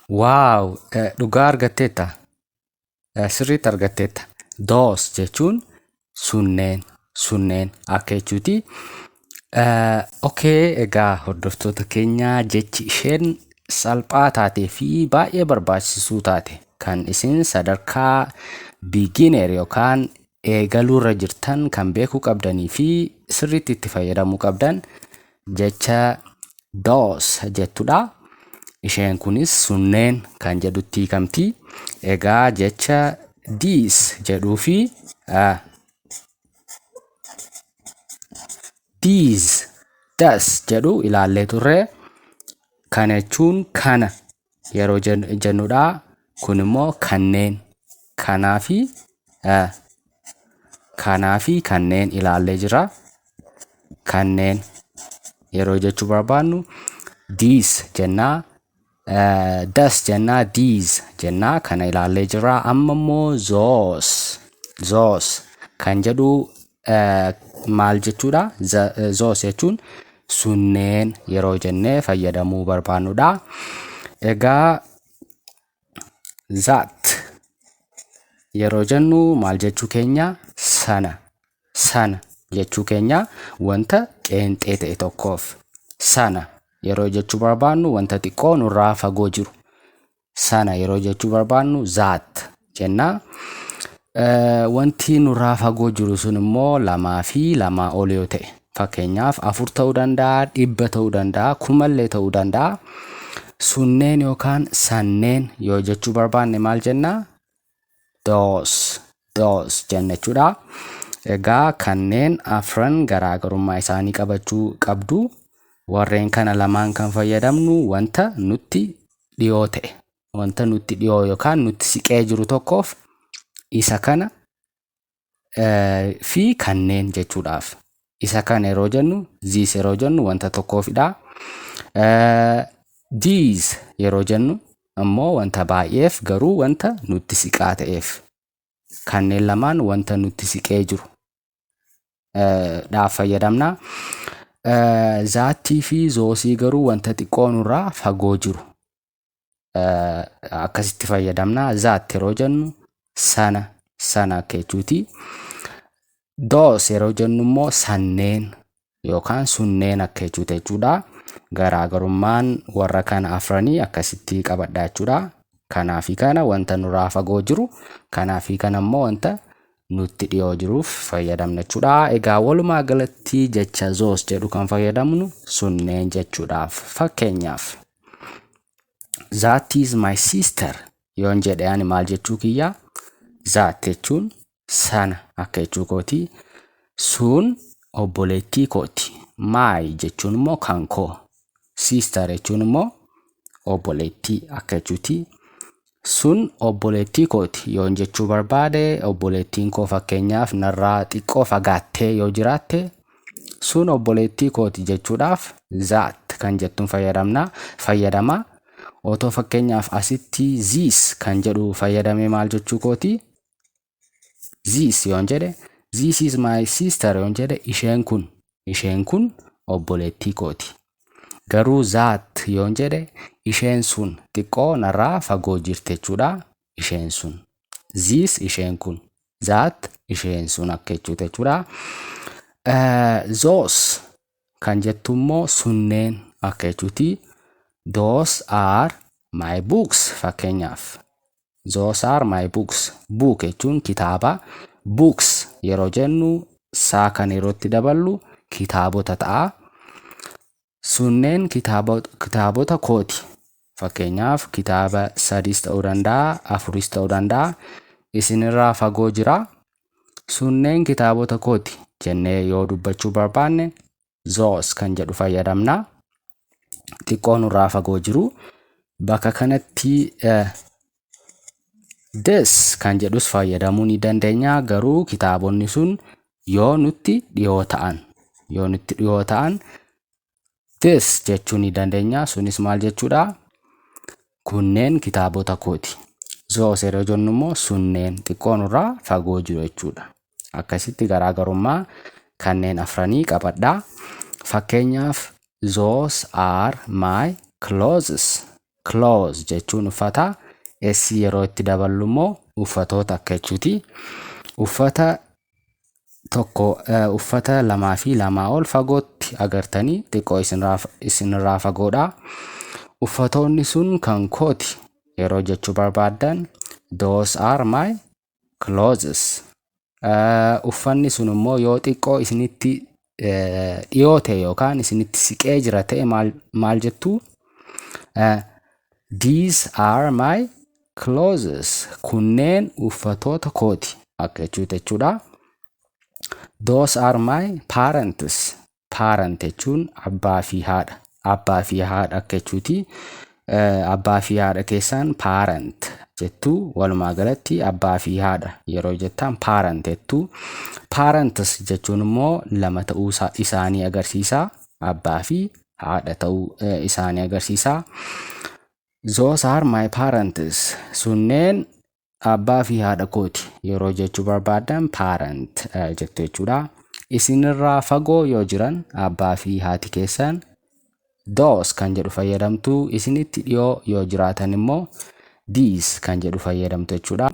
Wow, dhugaa argatteetta. Sirriitti argatteetta. Those jechuun sunneen akka jechuuti. Okay, egaa hordoftoota keenyaa jechi isheen salphaa taatee fi baay'ee barbaachisuu taate kan isin sadarkaa beginner yookaan eegaluurra jirtan kan beekuu qabdanii fi sirriitti itti fayyadamuu qabdan jecha those jettudha. Isheen kunis sunneen kan jedhutti hiikamti. Egaa jecha these jedhuu fi these das jedhu ilaallee turre. Kana jechuun kana yeroo jennudha. Kun immoo kanneen. Kanaa fi kanneen ilaallee jira. Kanneen yeroo jechuu barbaannu these jennaa. Das jennaa, these jennaa kana ilaallee jira. Amma immoo those kan jedhu maal jechuudha? Those jechuun sunneen yeroo jennee fayyadamuu barbaannudha. Egaa that yeroo jennu maal jechuu keenya? Sana jechuu keenya wanta qeenxee ta'e tokkoof. Sana yeroo jechuu barbaannu wanta xiqqoo nurraa fagoo jiru. Sana yeroo jechuu barbaannu that jennaa. Wanti nurraa fagoo jiru sun immoo lamaa fi lamaa ol yoo ta'e. Fakkeenyaaf 4 ta'uu danda'a, 100 ta'uu danda'a, 1000 ta'uu danda'a. Sunneen yookaan sanneen yoo jechuu barbaanne maal jennaa? Those jenna jechuudha. Egaa kanneen afran garaagarummaa isaanii qabachuu qabdu. Warreen kana lamaan kan fayyadamnu wanta nutti dhiyoo ta'e. Wanta nutti dhiyoo yookaan nutti siqee jiru tokkoof isa kana fi kanneen jechuudhaaf. Isa kana yeroo jennu, these yeroo jennu wanta tokkoofidha. These yeroo jennu ammoo wanta baay'eef garuu wanta nutti siqaa ta'eef. Kanneen lamaan wanta nutti siqee jiru dhaaf fayyadamna. Zaattii fi zoosii garuu wanta xiqqoo nurraa fagoo jiru akkasitti fayyadamna. Zaat yeroo jennu sana akka jechuuti. Those yeroo jennu immoo sanneen yookaan sunneen akka jechuuti jechuudha. Garaagarummaan warra kana afranii akkasitti qabadha jechuudha. Kanaa fi kana wanta nurraa fagoo jiru, kanaa fi kana immoo wanta nutti dhiyoo jiruuf fayyadamna jechuudha. Egaa walumaa galatti jecha those jedhu kan fayyadamnu sunneen jechuudhaaf. Fakkeenyaaf that is my sister yoon jedhe ani maal jechuu kiyya? That jechuun sana akka jechuu kooti. Sun obboleettii kooti. My jechuun immoo kan koo. Sister jechuun immoo obboleettii akka jechuuti. Sun obboleettii kooti yoon jechuu barbaade obboleettiin koo fakkeenyaaf narraa xiqqoo fagaattee yoo jiraatte sun obboleettii kooti jechuudhaaf that kan jettuun fayyadama. Otoo fakkeenyaaf asitti this kan jedhu fayyadamee maal jechuu kooti? This yoon jedhe, this is my sister yoon jedhe isheen kun obboleettii kooti. Garuu that yoon jedhe isheen sun xiqqoo narraa fagoo jirti jechuudha. Isheen sun. This isheen kun. That isheen sun akka jechuuti jechuudha. Those kan jettu immoo sunneen akka jechuuti. Those are my books fakkeenyaaf. Those are my books. Book jechuun kitaaba. Books yeroo jennu saa kan yerootti daballu kitaabota ta'a. Sunneen kitaabota kooti. Fakkeenyaaf kitaaba 3 ta'uu danda'a, 4 ta'uu danda'a. Isinirraa fagoo jira. Sunneen kitaabota kooti jennee yoo dubbachuu barbaanne those kan jedhu fayyadamna. Xiqqoo nurraa fagoo jiru. Bakka kanatti this kan jedhus fayyadamuu ni dandeenya. Garuu kitaabonni sun yoo nutti dhiyoo ta'an this jechuu ni dandeenya. Sunis maal jechuudha? Kunneen kitaabota kooti. Those yeroo jennu immoo sunneen xiqqoo nurraa fagoo jiru jechuudha. Akkasitti garaagarummaa kanneen afranii qabadha. Fakkeenyaaf those are my clothes clothes jechuun uffata. S yeroo itti daballu immoo uffatoota akka jechuuti. Uffata tokko uffata lamaa fi lamaa ol fagootti agartanii xiqqoo isinirraa fagoodha. Uffatoonni sun kan kooti yeroo jechuu barbaaddan those are my clothes. Uffanni sun immoo yoo xiqqoo isinitti dhiyoote yookaan isinitti siqee jira ta'e maal jettu? These are my clothes. Kunneen uffatoota kooti akka jechuudha. Those are my parents. Parent jechuun abbaa fi haadha. Abbaa fi haadha akka jechuuti. Abbaa fi haadha keessaan parent jettu. Walumaa galatti abbaa fi haadha yeroo jettan parent jettu. Parents jechuun immoo lama ta'uu isaanii agarsiisa. Abbaa fi haadha ta'uu isaanii agarsiisa. Those are my parents. Sunneen abbaa fi haadha kooti yeroo jechuu barbaadan parent jettu jechuudha. Isinirraa fagoo yoo jiran abbaa fi haati keessan those kan jedhu fayyadamtu. Isinitti dhiyoo yoo jiraatan immoo these kan jedhu fayyadamtu jechuudha.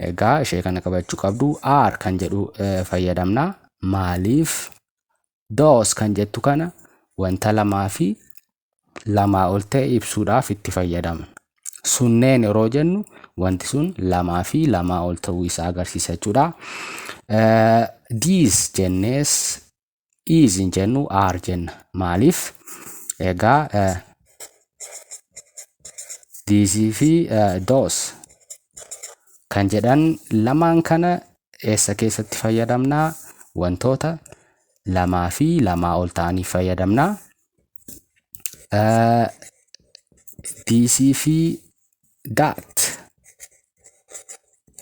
Egaa ishee kana qabachuu qabdu. Are kan jedhu fayyadamna. Maaliif those kan jettu kana wanta lamaa fi lamaa ol ta'e ibsuudhaaf itti fayyadamna. Sunneen yeroo jennu wanti sun lamaa fi lamaa ol ta'uu isaa agarsiisa jechuudha. These jennees is hin jennu are jenna. Maaliif? Egaa these fi those kan jedhan lamaan kana eessa keessatti fayyadamna? Wantoota lamaa fi lamaa ol ta'aniif fayyadamna. This fi that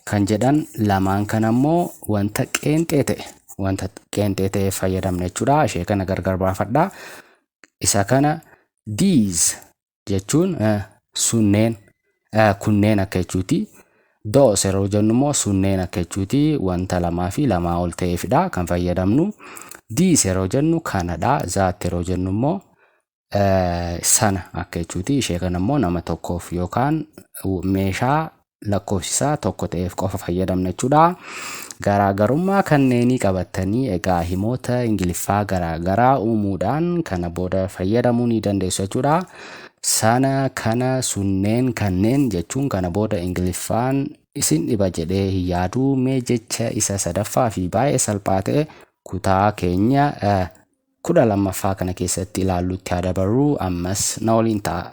kan jedhan lamaan kana immoo wanta qeenxee ta'e fayyadamna jechuudha. Ishee kana gargar baafadha. Isa kana these jechuun sunneen kunneen akka jechuuti. Those yeroo jennu immoo sunneen akka jechuuti. Wanta lamaa fi lamaa ol ta'eefidha kan fayyadamnu. These yeroo jennu kanadha. That yeroo jennu immoo sana akka jechuuti. Ishee kana immoo nama tokkoof yookaan meeshaa lakkoofsisaa tokko ta'eef qofa fayyadamna jechuudha. Garaagarummaa kanneenii qabattanii egaa himoota Ingiliffaa garaagaraa uumuudhaan kana booda fayyadamuu ni dandeessu jechuudha. Sana, kana, sunneen, kanneen jechuun kana booda Ingiliffaan isin dhiba jedhee hin yaaduu. Mee jecha isa sadaffaa fi baay'ee salphaa ta'e kutaa keenya 12ffaa kana keessatti ilaallutti haa dabarru. Ammas na waliin ta'a.